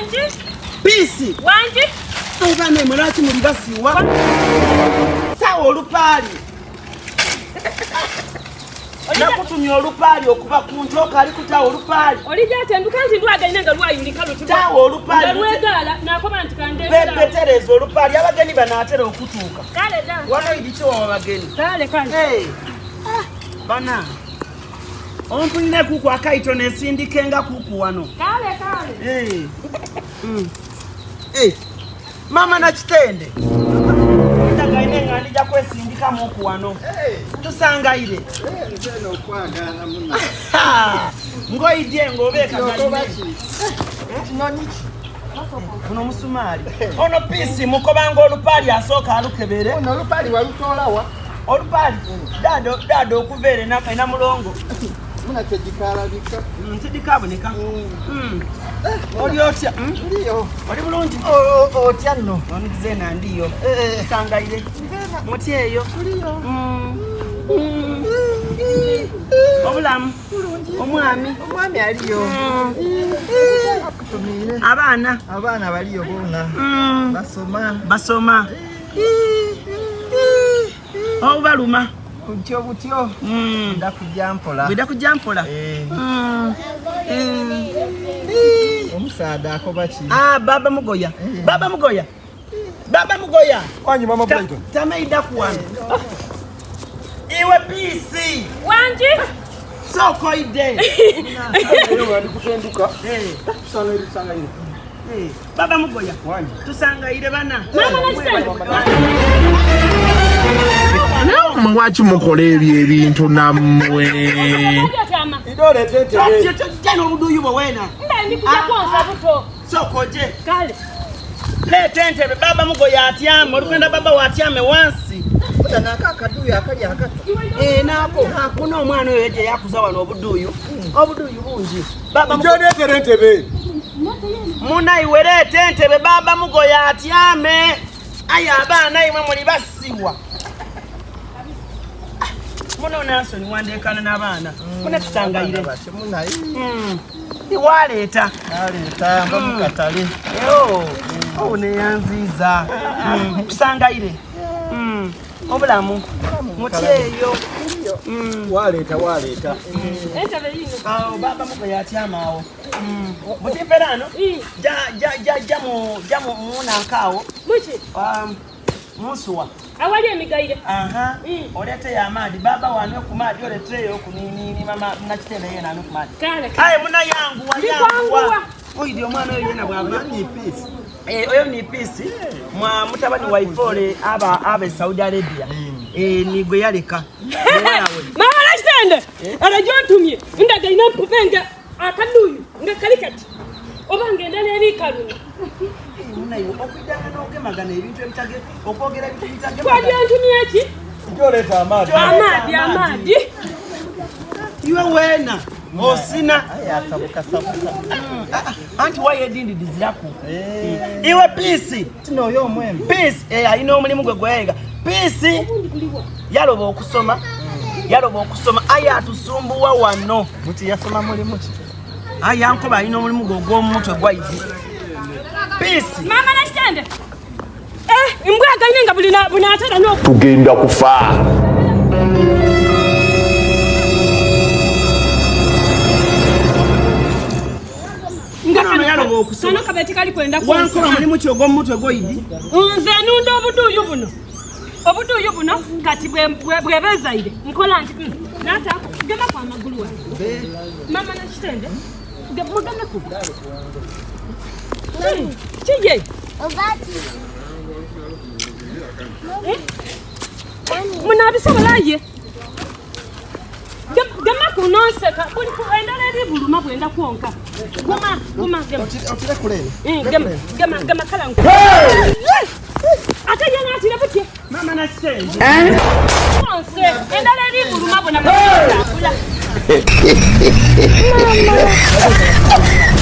Wanji? Pisi. Wanji? Uvane mulaki mulibasiwa. Sawa olupali. Nakutumya olupali okuva ku ntoka ali kutawa olupali. Olija atenduka nti ndwaganye nga lwayulika lutuba. Tawa olupali. Lwegala nakoba nti kande. Bebetereza olupali abageni banaatera okutuuka. Kale da. Wano idicho wa bageni. Kale kale. Hey. Bana. Ompunine kuku akaito nesindikenga kuku wano. Kale kale. Hey. Hey. Mama Nakitende. Ndagaine ngandi ja kwesindika muku wano. Tusangaire. Nzeno kwagana muna. Ngoidye ngobeka ngani. Noniki. Kuno musumali. Ono pisi mukobanga olupali asoka alukebere. Ono olupali walutolawa. Olupali. Dado okuvere na mulongo. Muna tejikalabika. Tedikaboneka. Oli otya? Ndiyo. Oli bulungi? Otya nno. Onizena ndiyo. Sangaire. Mutyeyo. Ndiyo. Obulamu. Omwami. Omwami aliyo. Akutumire. Abaana baliyo bona. Basoma. Obaluma. Butyo. Ndakujampola. Bidakujampola. Omusaada akobachi. Baba Mugoya. Baba Mugoya. Wanyi Maama Brighton. Tameida kuwana. Iwe pisi. Wanji? Soko ide. Eyo ndikutenduka. Sangaire. Baba Mugoya. Wanyi. Tusangaire bana. Mama Nakitende. Mwaki mukola ebintu nammwe. Idole tete. Tano obuduyu bwena. Ndi kuja konsa buto. Sokoje. Kale. Tente Baba Mugoya atyame olugenda baba watyame wansi. Utanaka akaduyu akali akato. Nako hakuna omwana oyo yeje yakuza wano obuduyu. Obuduyu bungi. Baba Mugoya tentebe. Muna iwere tentebe Baba Mugoya atyame. Aya abaana imwe muli basiwa. Muna onaso ni wandekana n'abaana. Muna tusangaire. Muna Iwaleta. Aleta mbamukatale. One yanziza. Tusangaire. Obulamu. Mutyeyo. Waleta. Entebe yino. Baba Mugoya atyamawo. Mutiperano? Jamu muna nkawo. Muchi. Musuwa. Awali emigaire. Olete ya amadi. Baba wanwe kumadi oleteyo kunini Mama Nakitende yena anu kumadi. Kale. Aye muna yangu wa. Oyi omwana oyo yena bwaba ni pisi. Oyo ni pisi. Mwa mutabani wa Ifole aba Saudi Arabia. Nigwe yaleka. Mama Nakitende. Arajo ntumye. Ndagaina mpupenga akaduyu ngakalikati. Obangenda neri kalunga. Munayo okwidanga n'okemagana ebintu ebitage okwogera ebintu ebitage. Kwali antumye ki? Njoleta amadi. Amadi. Iwe wena osina. Sabuka. Anti waye dindi diziraku. Iwe pisi. Tino yo mwembe. Pisi ayina omulimu gwe gwega. Pisi yaloba okusoma. Aya atusumbuwa wano. Muti yasoma mulimu ki? Aya ankoba ayina omulimu gwe gw'omutwe gwaizi. Pisi. Mama Nakitende. Imbwaga nyinga bulina atera no. Tugenda kufa. Ngano yaloba okusoma. Sono kabeti kali kwenda kwa. Wankola mulimu ki ogw'omutwe gwoidi. Nze nunda obuduyu buno kati bwebezaire nkola nti nata gema kwa magulu wa. Mama Nakitende. Mugame ku. Chije. Obati. Muna bisabalaye. Gama kunonseka kuli kuendana libuluma bwenda kuonka. Guma gema. Otire kulele. Gama kala nko. Ate yana atire buti. Mama Nakitende. Onse endana libuluma bwenda kula. Mama.